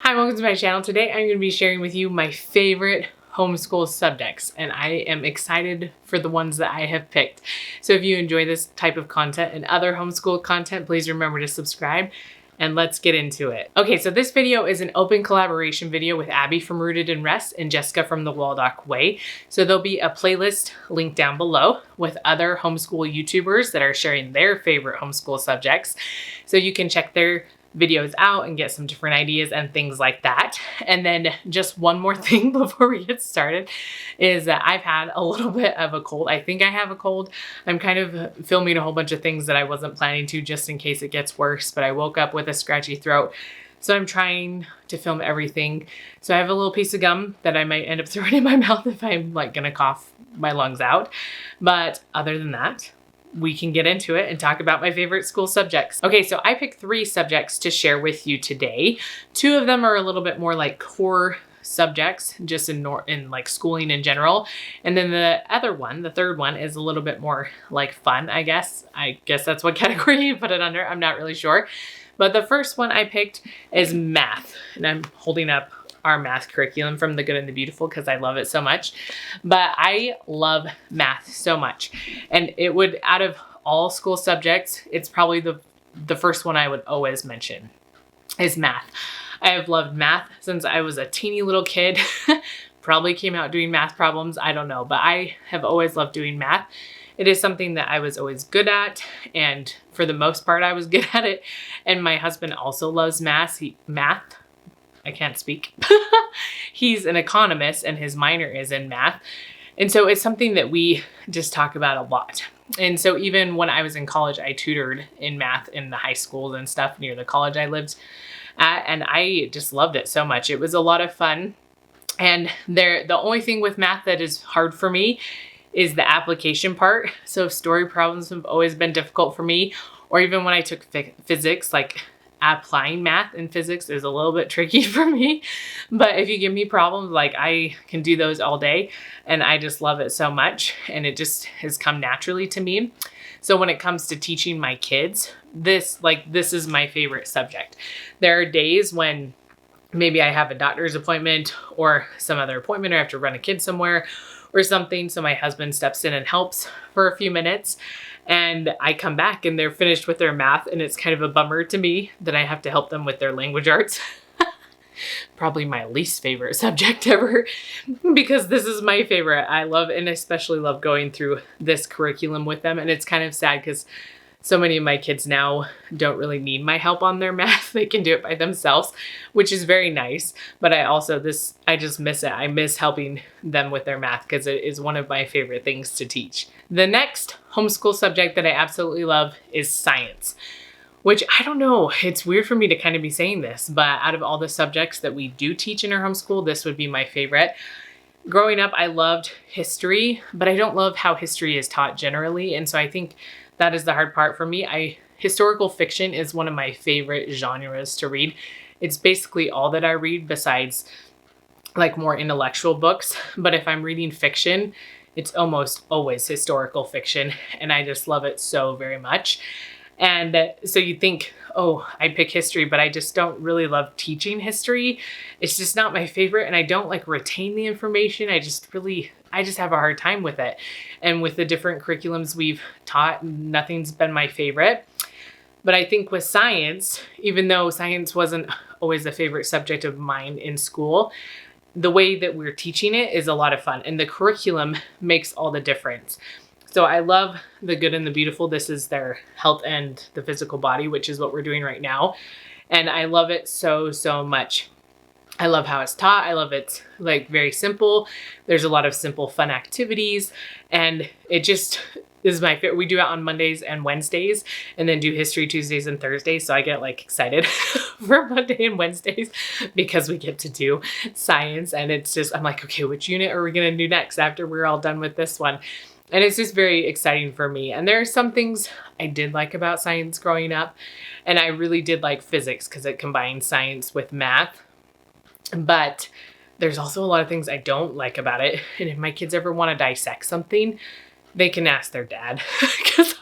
Hi, welcome to my channel. Today I'm going to be sharing with you my favorite homeschool subjects, and I am excited for the ones that I have picked. So if you enjoy this type of content and other homeschool content, please remember to subscribe and let's get into it. Okay, so this video is an open collaboration video with Abby from Rooted in Rest and Jessica from the Waldock Way. So there'll be a playlist linked down below with other homeschool YouTubers that are sharing their favorite homeschool subjects. So you can check their videos out and get some different ideas and things like that. And then just one more thing before we get started is that I've had a little bit of a cold. I think I have a cold. I'm kind of filming a whole bunch of things that I wasn't planning to just in case it gets worse, but I woke up with a scratchy throat. So I'm trying to film everything. So I have a little piece of gum that I might end up throwing in my mouth if I'm like gonna cough my lungs out. But other than that, we can get into it and talk about my favorite school subjects. Okay, so I picked 3 subjects to share with you today. 2 of them are a little bit more like core subjects, just in like schooling in general. And then the other one, the third one, is a little bit more like fun, I guess. I guess that's what category you put it under. I'm not really sure. But the first one I picked is math. And I'm holding up our math curriculum from The Good and the Beautiful because I love it so much. But I love math so much. And it would, out of all school subjects, it's probably the first one I would always mention is math. I have loved math since I was a teeny little kid. Probably came out doing math problems, I don't know, but I have always loved doing math. It is something that I was always good at, and for the most part I was good at it. And my husband also loves math. I can't speak. He's an economist and his minor is in math. And so it's something that we just talk about a lot. And so even when I was in college, I tutored in math in the high schools and stuff near the college I lived at, and I just loved it so much. It was a lot of fun. And the only thing with math that is hard for me is the application part. So story problems have always been difficult for me, or even when I took physics, like applying math and physics is a little bit tricky for me. But if you give me problems, like I can do those all day, and I just love it so much, and it just has come naturally to me. So when it comes to teaching my kids, this is my favorite subject. There are days when maybe I have a doctor's appointment or some other appointment, or I have to run a kid somewhere or something. So my husband steps in and helps for a few minutes, and I come back and they're finished with their math, and it's kind of a bummer to me that I have to help them with their language arts. Probably my least favorite subject ever, because this is my favorite. I love, and especially love, going through this curriculum with them. And it's kind of sad because so many of my kids now don't really need my help on their math. They can do it by themselves, which is very nice. But I just miss it. I miss helping them with their math because it is one of my favorite things to teach. The next homeschool subject that I absolutely love is science, which I don't know, it's weird for me to kind of be saying this, but out of all the subjects that we do teach in our homeschool, this would be my favorite. Growing up, I loved history, but I don't love how history is taught generally. And so I think that is the hard part for me. Historical fiction is one of my favorite genres to read. It's basically all that I read besides like more intellectual books. But if I'm reading fiction, it's almost always historical fiction, and I just love it so very much. And so you think, oh, I pick history, but I just don't really love teaching history. It's just not my favorite, and I don't like retain the information. I just have a hard time with it. And with the different curriculums we've taught, nothing's been my favorite. But I think with science, even though science wasn't always a favorite subject of mine in school, the way that we're teaching it is a lot of fun, and the curriculum makes all the difference. So I love The Good and the Beautiful. This is their health and the physical body, which is what we're doing right now. And I love it so, so much. I love how it's taught. I love it's like very simple. There's a lot of simple, fun activities, and it just is my favorite. We do it on Mondays and Wednesdays, and then do history Tuesdays and Thursdays. So I get like excited for Monday and Wednesdays because we get to do science, and it's just, I'm like, okay, which unit are we going to do next after we're all done with this one? And it's just very exciting for me. And there are some things I did like about science growing up. And I really did like physics because it combines science with math. But there's also a lot of things I don't like about it. And if my kids ever want to dissect something, they can ask their dad. Because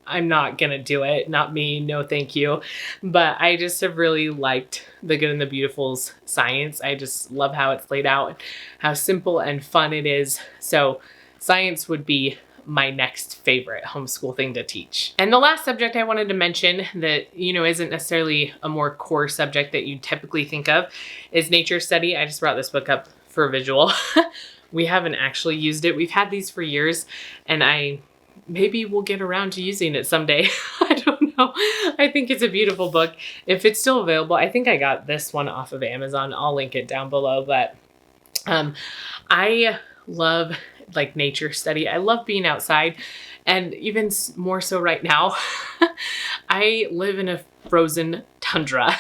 I'm not gonna do it. Not me, no thank you. But I just have really liked The Good and the Beautiful's science. I just love how it's laid out, how simple and fun it is. So science would be my next favorite homeschool thing to teach. And the last subject I wanted to mention that, isn't necessarily a more core subject that you typically think of is nature study. I just brought this book up for a visual. We haven't actually used it. We've had these for years, and maybe we'll get around to using it someday. I don't know. I think it's a beautiful book. If it's still available, I think I got this one off of Amazon. I'll link it down below, but I love like nature study. I love being outside, and even more so right now. I live in a frozen tundra,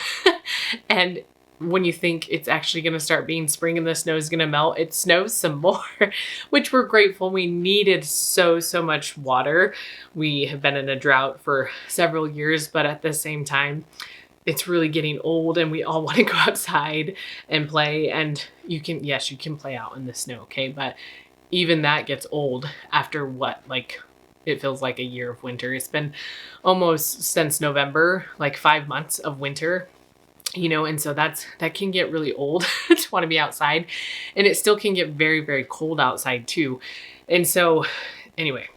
and when you think it's actually going to start being spring and the snow is going to melt, it snows some more, which we're grateful. We needed so much water. We have been in a drought for several years, but at the same time, it's really getting old and we all want to go outside and play. And you can play out in the snow, okay? But even that gets old after it feels like a year of winter. It's been almost since November, like 5 months of winter. And so that can get really old to want to be outside, and it still can get very, very cold outside too. And so anyway,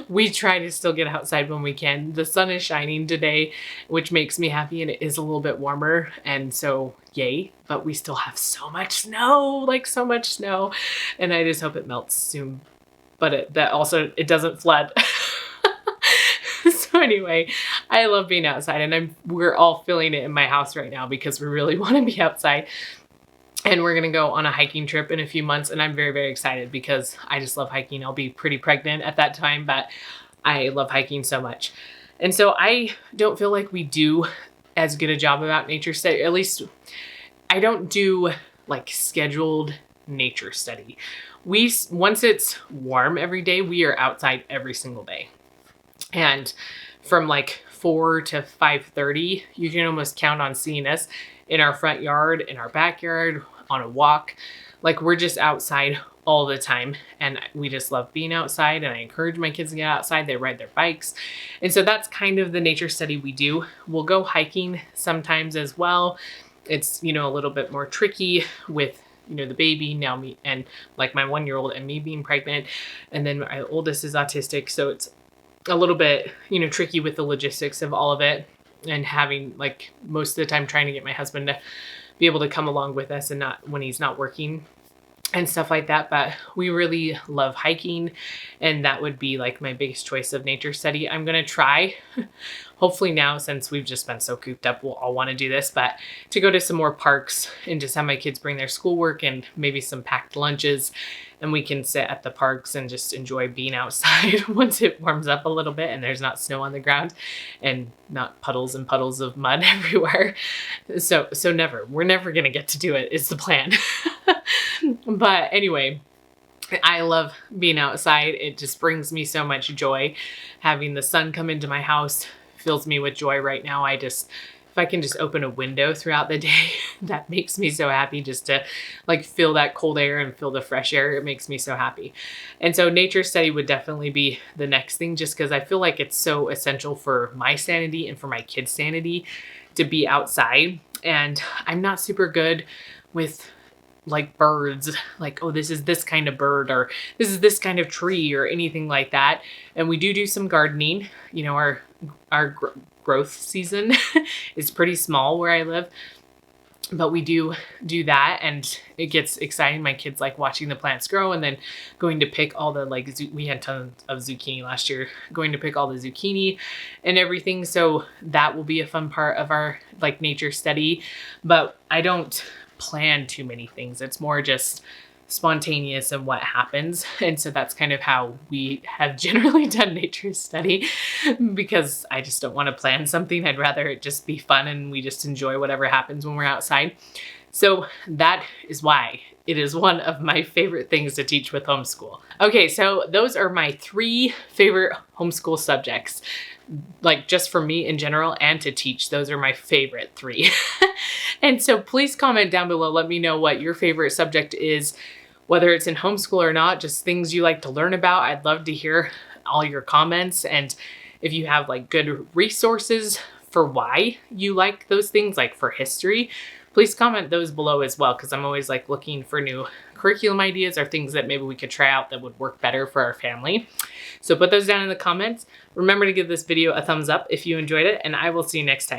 we try to still get outside when we can. The sun is shining today, which makes me happy, and it is a little bit warmer. And so yay, but we still have so much snow, so much snow. And I just hope it melts soon, but it doesn't flood. So anyway, I love being outside, and we're all feeling it in my house right now because we really want to be outside. And we're going to go on a hiking trip in a few months, and I'm very, very excited because I just love hiking. I'll be pretty pregnant at that time, but I love hiking so much. And so I don't feel like we do as good a job about nature study. At least I don't do scheduled nature study. Once it's warm every day, we are outside every single day. And from 4 to 5:30, you can almost count on seeing us in our front yard, in our backyard, on a walk. We're just outside all the time, and we just love being outside, and I encourage my kids to get outside. They ride their bikes. And so that's kind of the nature study we do. We'll go hiking sometimes as well. It's, a little bit more tricky with the baby now, me and my 1-year-old and me being pregnant. And then my oldest is autistic. So it's a little bit, tricky with the logistics of all of it, and having most of the time trying to get my husband to be able to come along with us and not when he's not working and stuff like that. But we really love hiking, and that would be my biggest choice of nature study. I'm going to try, hopefully now, since we've just been so cooped up, we'll all want to do this, but to go to some more parks and just have my kids bring their schoolwork and maybe some packed lunches, and we can sit at the parks and just enjoy being outside once it warms up a little bit and there's not snow on the ground and not puddles and puddles of mud everywhere. So we're never going to get to do it is the plan. But anyway, I love being outside. It just brings me so much joy. Having the sun come into my house fills me with joy right now. If I can just open a window throughout the day, that makes me so happy, just to feel that cold air and feel the fresh air. It makes me so happy. And so nature study would definitely be the next thing, just because I feel like it's so essential for my sanity and for my kids' sanity to be outside. And I'm not super good with birds, oh, this is this kind of bird, or this is this kind of tree, or anything like that. And we do some gardening. Our growth season is pretty small where I live, but we do that, and it gets exciting. My kids like watching the plants grow, and then going to pick all the we had tons of zucchini last year, going to pick all the zucchini and everything. So that will be a fun part of our nature study, but I don't plan too many things. It's more just spontaneous and what happens. And so that's kind of how we have generally done nature study, because I just don't want to plan something. I'd rather it just be fun and we just enjoy whatever happens when we're outside. So that is why it is one of my favorite things to teach with homeschool. Okay, so those are my 3 favorite homeschool subjects, just for me in general and to teach. Those are my favorite 3. And so please comment down below. Let me know what your favorite subject is, whether it's in homeschool or not, just things you like to learn about. I'd love to hear all your comments. And If you have like good resources for why you like those things, like for history, please comment those below as well, because I'm always like looking for new curriculum ideas or things that maybe we could try out that would work better for our family. So put those down in the comments. Remember to give this video a thumbs up if you enjoyed it, and I will see you next time.